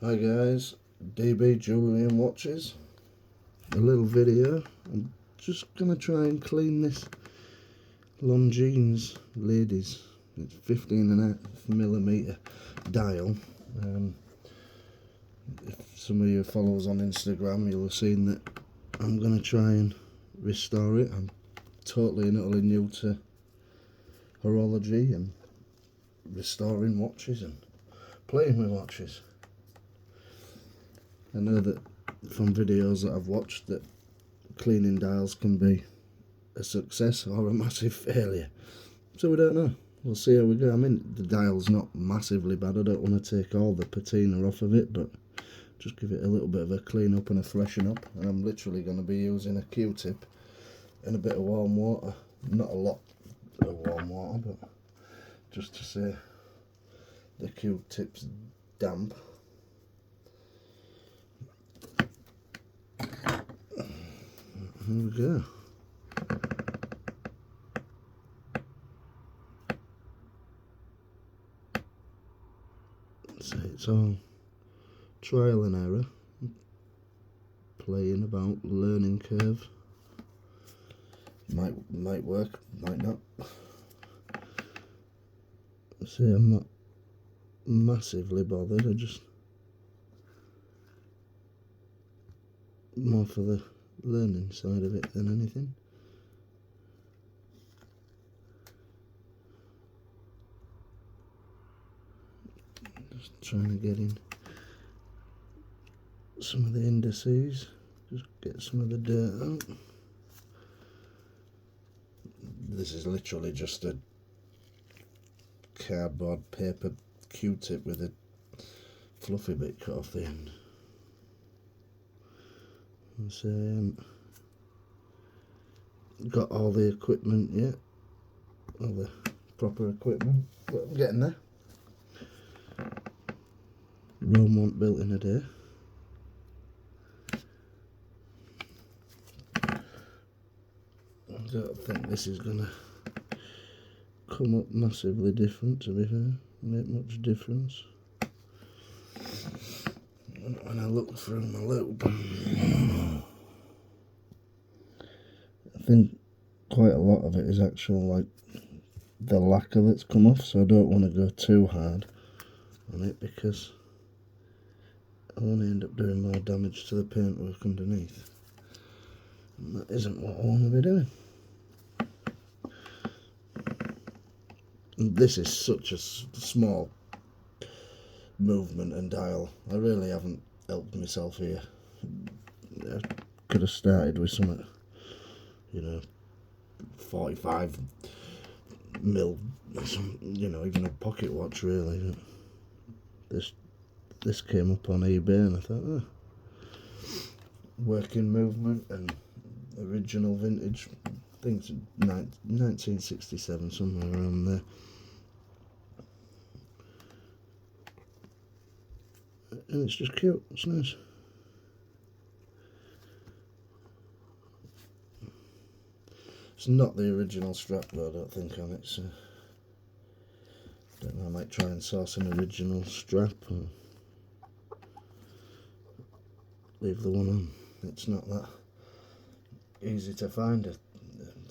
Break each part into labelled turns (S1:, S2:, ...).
S1: Hi guys, DB Julian Watches. A little video. I'm just gonna try and clean this Longines ladies. It's 15.5mm dial. If some of you follow us on Instagram, you'll have seen that I'm gonna try and restore it. I'm totally and utterly new to horology and restoring watches and playing with watches. I know that from videos that I've watched that cleaning dials can be a success or a massive failure. So we don't know. We'll see how we go. I mean, the dial's not massively bad. I don't want to take all the patina off of it, but just give it a little bit of a clean up and a freshen up. And I'm literally going to be using a Q-tip and a bit of warm water. Not a lot of warm water, but just to say the Q-tip's damp. Here we go. So it's all trial and error, playing about, learning curve. Might work, might not. See, I'm not massively bothered. I just more for the learning side of it than anything. Just trying to get in some of the indices, just get some of the dirt out. This is literally just a cardboard paper Q-tip with a fluffy bit cut off the end. So I haven't got all the equipment yet, all the proper equipment, but I'm getting there. Rome wasn't built in a day. I don't think this is gonna come up massively different, to be fair, make much difference. When I look through my loop, I think quite a lot of it is actual, like, the lacquer that's come off, so I don't want to go too hard on it because I'll only end up doing more damage to the paintwork underneath, and that isn't what I want to be doing. And this is such a small movement and dial. I really haven't helped myself here. I could have started with something, 45mm, even a pocket watch really. This came up on eBay and I thought, working movement and original vintage. I think it's 1967, somewhere around there. And it's just cute, it's nice. It's not the original strap though, I don't think, on it, so I don't know, I might try and source an original strap and leave the one on. It's not that easy to find. I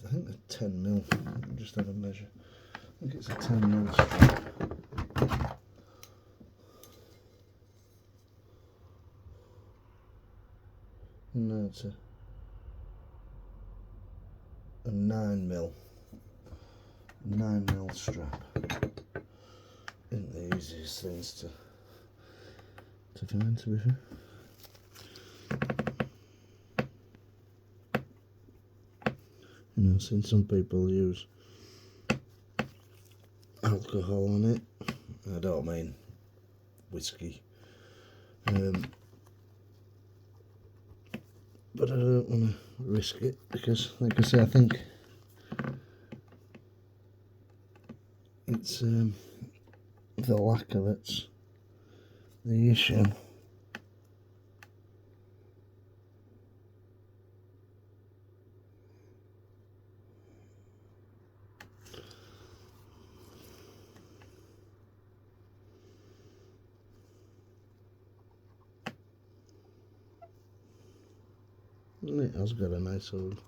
S1: think they're 10mm, let me just have a measure. I think it's a 10mm strap. No, it's a 9mm strap. Isn't the easiest things to find, to be fair. I've seen some people use alcohol on it. I don't mean whiskey. But I don't want to risk it because, like I say, I think it's the lacquer that's the issue. And it has got a nice old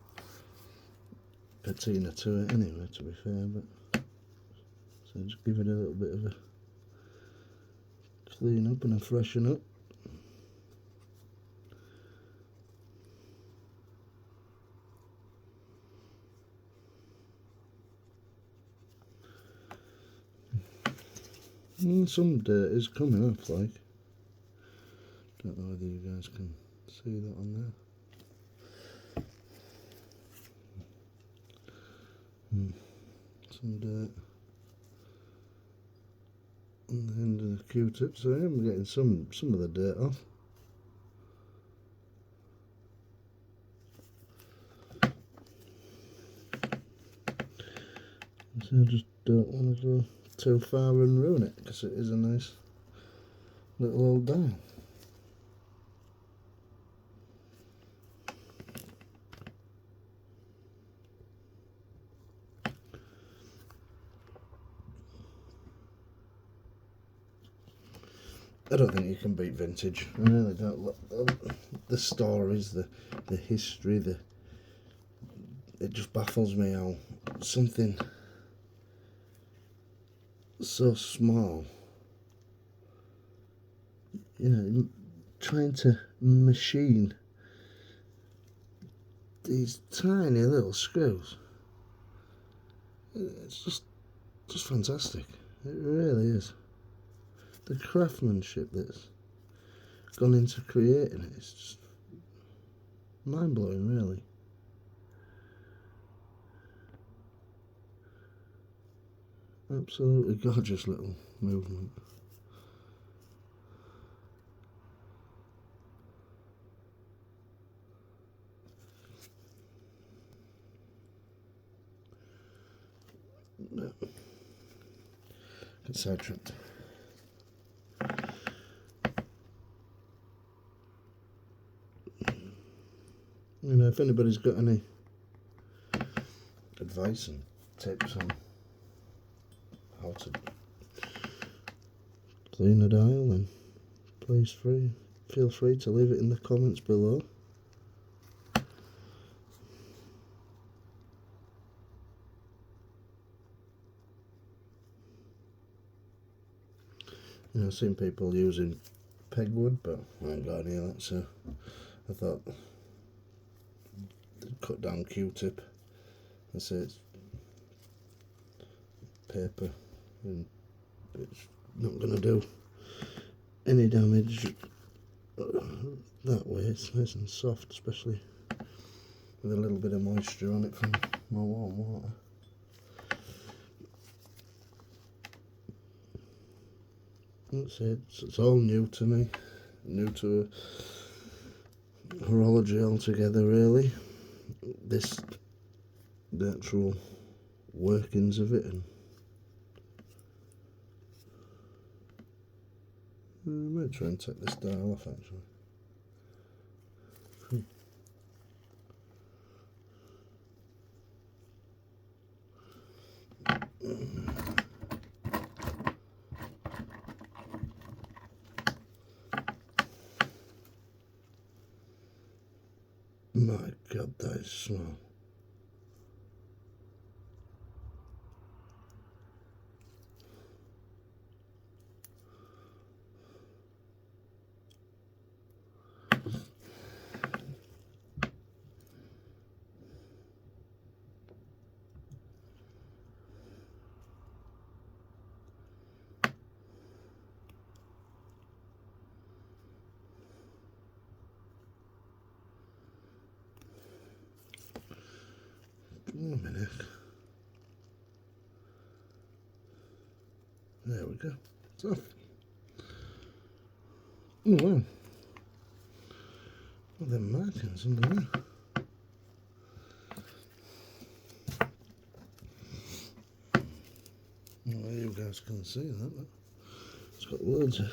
S1: patina to it anyway, to be fair, but so just give it a little bit of a clean up and a freshen up. And some dirt is coming off, like. Don't know whether you guys can see that on there. Some dirt on the end of the Q-tip, so I am getting some of the dirt off. So I just don't want to go too far and ruin it, because it is a nice little old dial. I don't think you can beat vintage. I really don't. The stories, the history, it just baffles me how something so small, you know, trying to machine these tiny little screws. It's just fantastic. It really is. The craftsmanship that's gone into creating it is just mind-blowing, really. Absolutely gorgeous little movement. No. Get sidetracked. You know, if anybody's got any advice and tips on how to clean a dial, then please feel free to leave it in the comments below. You know, I've seen people using pegwood, but I ain't got any of that, so I thought cut down Q-tip. I say it's paper and it's not going to do any damage that way. It's nice and soft, especially with a little bit of moisture on it from my warm water. That's it. It's all new to me, new to horology altogether, really. The actual workings of it, and I might try and take this dial off actually. My God, that is small. Wait a minute. There we go. It's off. Oh wow. Well, them markings under there. Well, you guys can see that. It's got loads of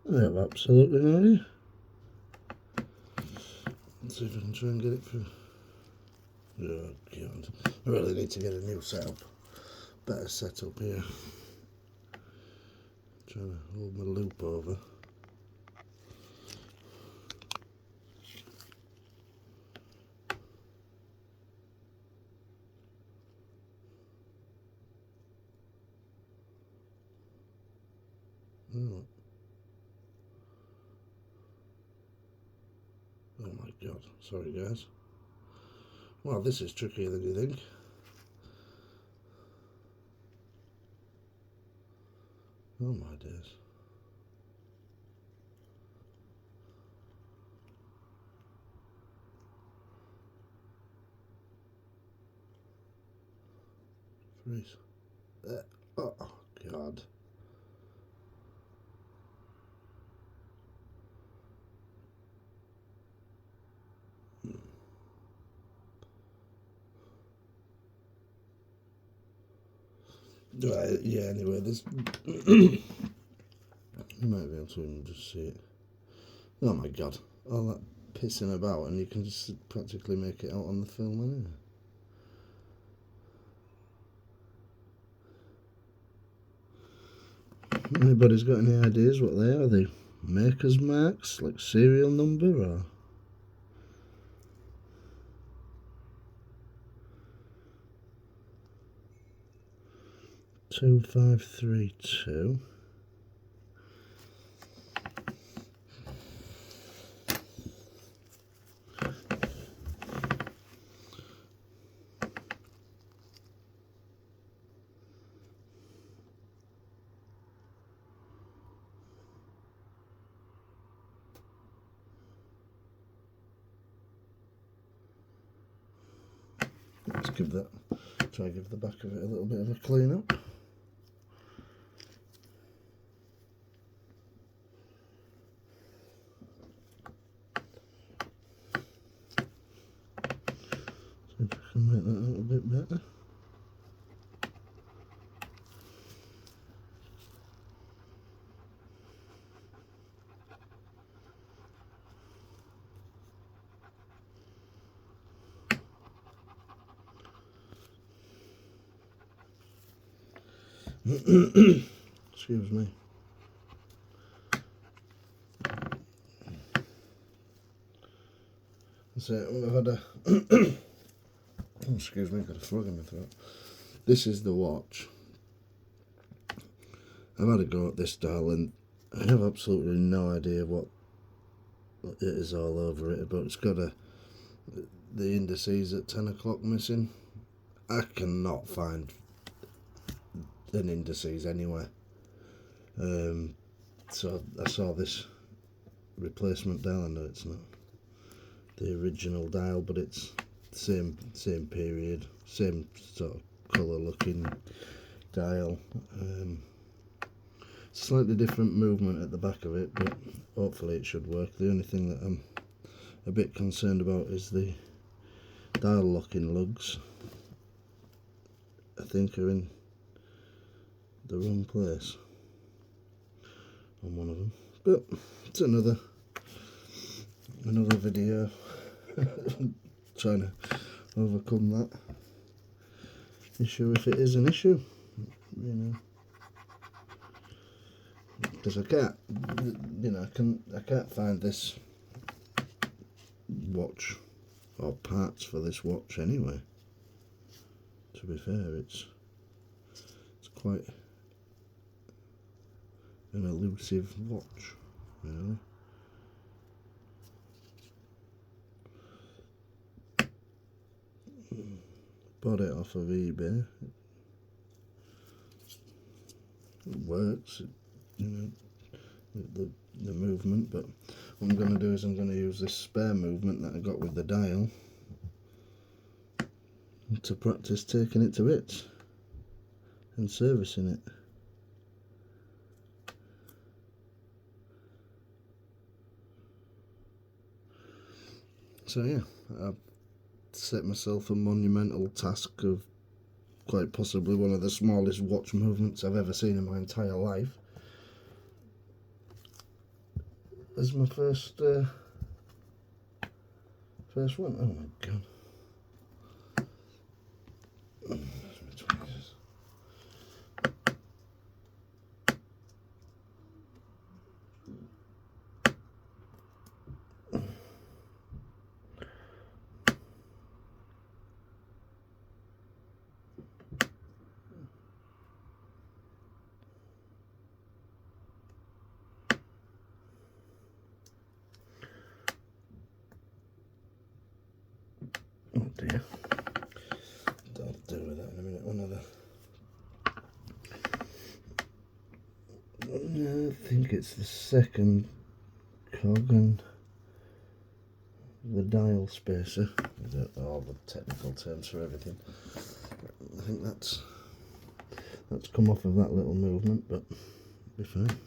S1: I have absolutely no idea. Let's see if I can try and get it through. Oh God, I really need to get a new setup. Better setup here. Trying to hold my loop over. Oh my God, sorry guys. Well, this is trickier than you think. Oh my days. Freeze. Oh God. Right, yeah, anyway, this you might be able to even just see it. Oh my God, all that pissing about, and you can just practically make it out on the film anyway. Anybody's got any ideas what they are? Are they maker's marks, like serial number, or? 2532. Let's give that, try give the back of it a little bit of a clean up. See if I can make that a little bit better. Excuse me. So I've had a excuse me, got a frog in my throat. This is the watch. I've had a go at this dial and I have absolutely no idea what it is all over it, but it's got the indices at 10 o'clock missing. I cannot find an indices anywhere. So I saw this replacement dial. I know it's not the original dial, but it's same period, same sort of colour looking dial. Slightly different movement at the back of it, but hopefully it should work. The only thing that I'm a bit concerned about is the dial locking lugs. I think are in the wrong place on one of them, but it's another video trying to overcome that issue, if it is an issue, you know, because I can't, you know, I can't find this watch or parts for this watch anyway. To be fair, it's quite an elusive watch, really. Bought it off of eBay. It works, you know, the movement, but what I'm going to do is I'm going to use this spare movement that I got with the dial to practice taking it to bits and servicing it. So yeah, I've set myself a monumental task of quite possibly one of the smallest watch movements I've ever seen in my entire life as my first one. Oh my God. dear. I'll deal with that in a minute. I think it's the second cog and the dial spacer. I don't know all the technical terms for everything. I think that's come off of that little movement, but it'll be fine.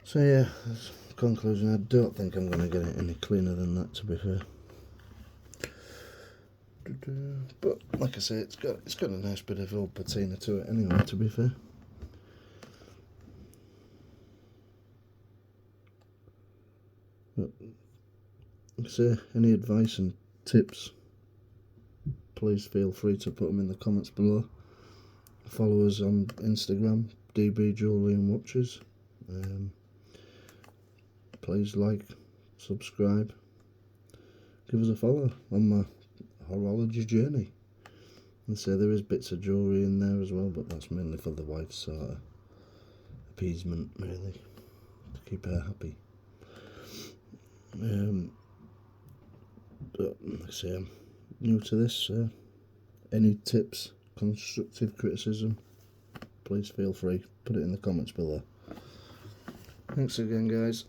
S1: So yeah, that's the conclusion. I don't think I'm going to get it any cleaner than that, to be fair. But like I say, it's got a nice bit of old patina to it anyway, to be fair. But like I say, any advice and tips, please feel free to put them in the comments below. Follow us on Instagram, DB Jewellery and Watches. Please like, subscribe, give us a follow on my horology journey. And say there is bits of jewellery in there as well, but that's mainly for the wife's sort of appeasement, really, to keep her happy. But like I say, I'm new to this. Any tips, constructive criticism, please feel free, put it in the comments below. Thanks again, guys.